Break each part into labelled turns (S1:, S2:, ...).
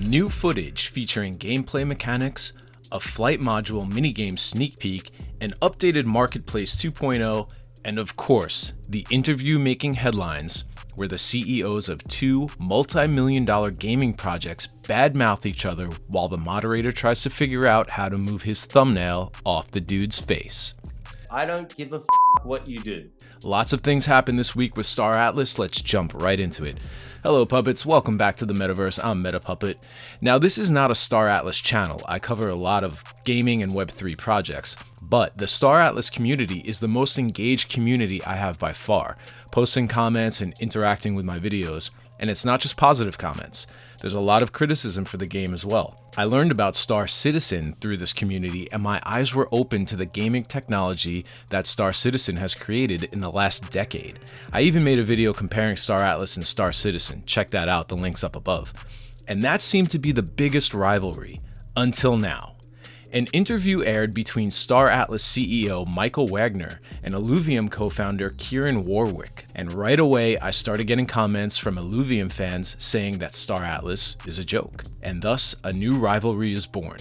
S1: New footage featuring gameplay mechanics, a flight module minigame sneak peek, an updated Marketplace 2.0, and of course, the interview making headlines where the CEOs of two multi-million-dollar gaming projects badmouth each other while the moderator tries to figure out how to move his thumbnail off the dude's face.
S2: I don't give a what you do.
S1: Lots of things happened this week with Star Atlas. Let's jump right into it. Hello puppets, welcome back to the Metaverse. I'm MetaPuppet. Now this is not a Star Atlas channel. I cover a lot of gaming and Web3 projects, but the Star Atlas community is the most engaged community I have by far, posting comments and interacting with my videos. And it's not just positive comments. There's a lot of criticism for the game as well. I learned about Star Citizen through this community, and my eyes were open to the gaming technology that Star Citizen has created in the last decade. I even made a video comparing Star Atlas and Star Citizen. Check that out, the link's up above. And that seemed to be the biggest rivalry, until now. An interview aired between Star Atlas CEO Michael Wagner and Illuvium co-founder Kieran Warwick, and right away I started getting comments from Illuvium fans saying that Star Atlas is a joke, and thus a new rivalry is born.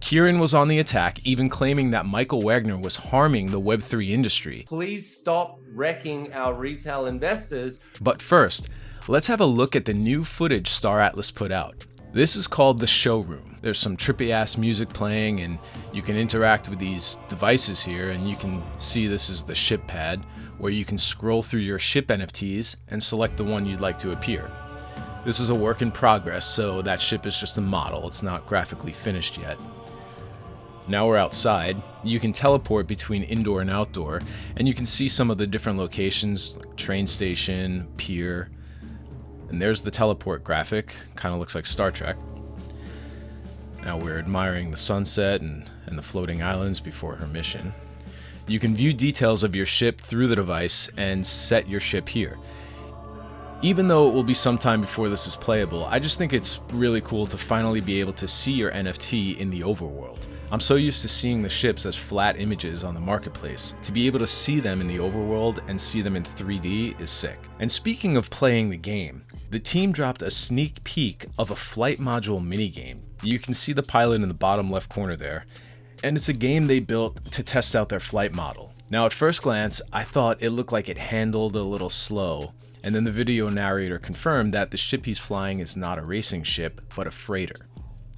S1: Kieran was on the attack, even claiming that Michael Wagner was harming the Web3 industry.
S2: Please stop wrecking our retail investors.
S1: But first, let's have a look at the new footage Star Atlas put out. This is called the showroom. There's some trippy ass music playing and you can interact with these devices here, and you can see this is the ship pad where you can scroll through your ship NFTs and select the one you'd like to appear. This is a work in progress, so that ship is just a model. It's not graphically finished yet. Now we're outside. You can teleport between indoor and outdoor, and you can see some of the different locations like train station, pier. And there's the teleport graphic, kind of looks like Star Trek. Now we're admiring the sunset and the floating islands before her mission. You can view details of your ship through the device and set your ship here. Even though it will be some time before this is playable, I just think it's really cool to finally be able to see your NFT in the overworld. I'm so used to seeing the ships as flat images on the marketplace. To be able to see them in the overworld and see them in 3D is sick. And speaking of playing the game, the team dropped a sneak peek of a flight module minigame. You can see the pilot in the bottom left corner there, and it's a game they built to test out their flight model. Now at first glance, I thought it looked like it handled a little slow, and then the video narrator confirmed that the ship he's flying is not a racing ship, but a freighter.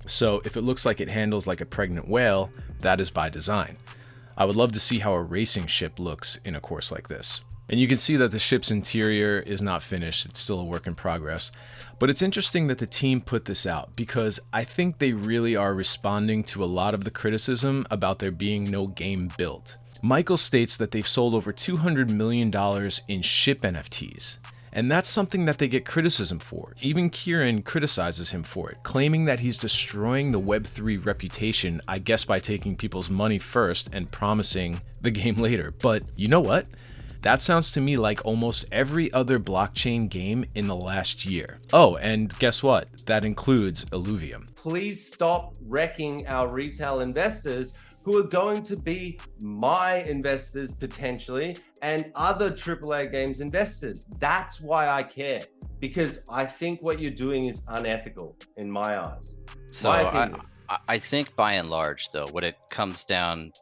S1: So if it looks like it handles like a pregnant whale, that is by design. I would love to see how a racing ship looks in a course like this. And you can see that the ship's interior is not finished, it's still a work in progress. But it's interesting that the team put this out because I think they really are responding to a lot of the criticism about there being no game built. Michael states that they've sold over $200 million in ship NFTs. And that's something that they get criticism for. Even Kieran criticizes him for it, claiming that he's destroying the Web3 reputation, I guess by taking people's money first and promising the game later. But you know what? That sounds to me like almost every other blockchain game in the last year. Oh, and guess what? That includes Illuvium.
S2: Please stop wrecking our retail investors who are going to be my investors potentially and other AAA games investors. That's why I care, because I think what you're doing is unethical in my eyes.
S3: So I think by and large, though, what it comes down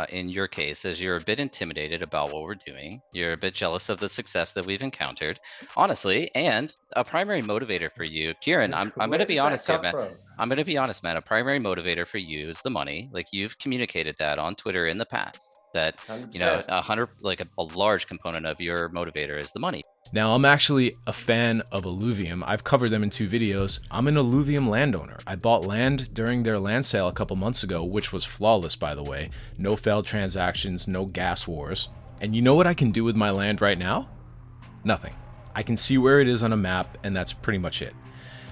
S3: in your case is you're a bit intimidated about what we're doing. You're a bit jealous of the success that we've encountered, honestly, and a primary motivator for you, Kieran, I'm going to be honest here, man. I'm going to be honest, man. A primary motivator for you is the money. Like, you've communicated that on Twitter in the past, that 100%. A large component of your motivator is the money.
S1: Now, I'm actually a fan of Illuvium. I've covered them in 2 videos. I'm an Illuvium landowner. I bought land during their land sale a couple months ago, which was flawless, by the way. No failed transactions, no gas wars. And you know what I can do with my land right now? Nothing. I can see where it is on a map, and that's pretty much it.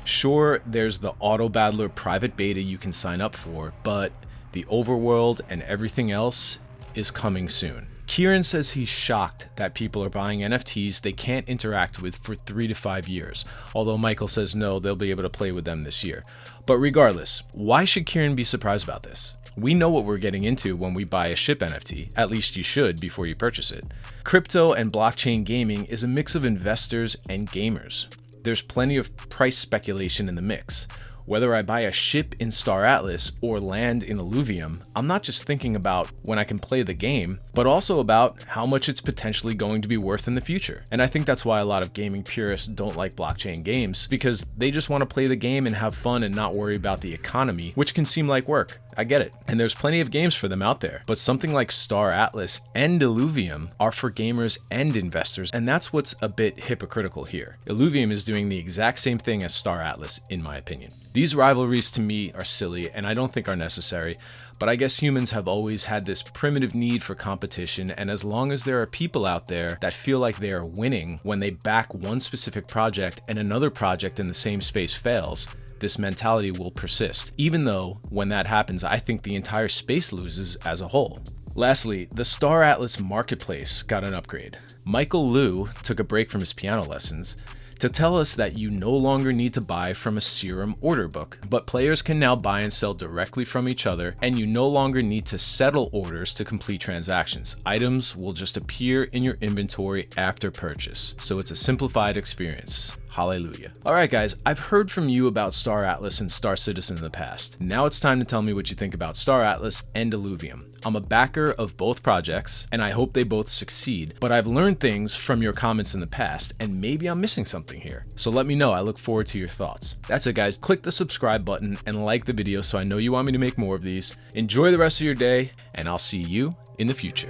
S1: Sure, there's the Auto Battler private beta you can sign up for, but the overworld and everything else is coming soon. Kieran says he's shocked that people are buying NFTs they can't interact with for 3 to 5 years, although Michael says no, they'll be able to play with them this year. But regardless, why should Kieran be surprised about this? We know what we're getting into when we buy a ship NFT, at least you should before you purchase it. Crypto and blockchain gaming is a mix of investors and gamers. There's plenty of price speculation in the mix. Whether I buy a ship in Star Atlas or land in Illuvium, I'm not just thinking about when I can play the game, but also about how much it's potentially going to be worth in the future. And I think that's why a lot of gaming purists don't like blockchain games, because they just want to play the game and have fun and not worry about the economy, which can seem like work. I get it. And there's plenty of games for them out there. But something like Star Atlas and Illuvium are for gamers and investors, and that's what's a bit hypocritical here. Illuvium is doing the exact same thing as Star Atlas, in my opinion. These rivalries to me are silly and I don't think are necessary, but I guess humans have always had this primitive need for competition, and as long as there are people out there that feel like they are winning when they back one specific project and another project in the same space fails, this mentality will persist, even though when that happens, I think the entire space loses as a whole. Lastly, the Star Atlas marketplace got an upgrade. Michael Liu took a break from his piano lessons to tell us that you no longer need to buy from a Serum order book, but players can now buy and sell directly from each other, and you no longer need to settle orders to complete transactions. Items will just appear in your inventory after purchase, so it's a simplified experience. Hallelujah. Alright guys, I've heard from you about Star Atlas and Star Citizen in the past. Now it's time to tell me what you think about Star Atlas and Illuvium. I'm a backer of both projects, and I hope they both succeed, but I've learned things from your comments in the past, and maybe I'm missing something here. So let me know, I look forward to your thoughts. That's it guys, click the subscribe button and like the video so I know you want me to make more of these. Enjoy the rest of your day, and I'll see you in the future.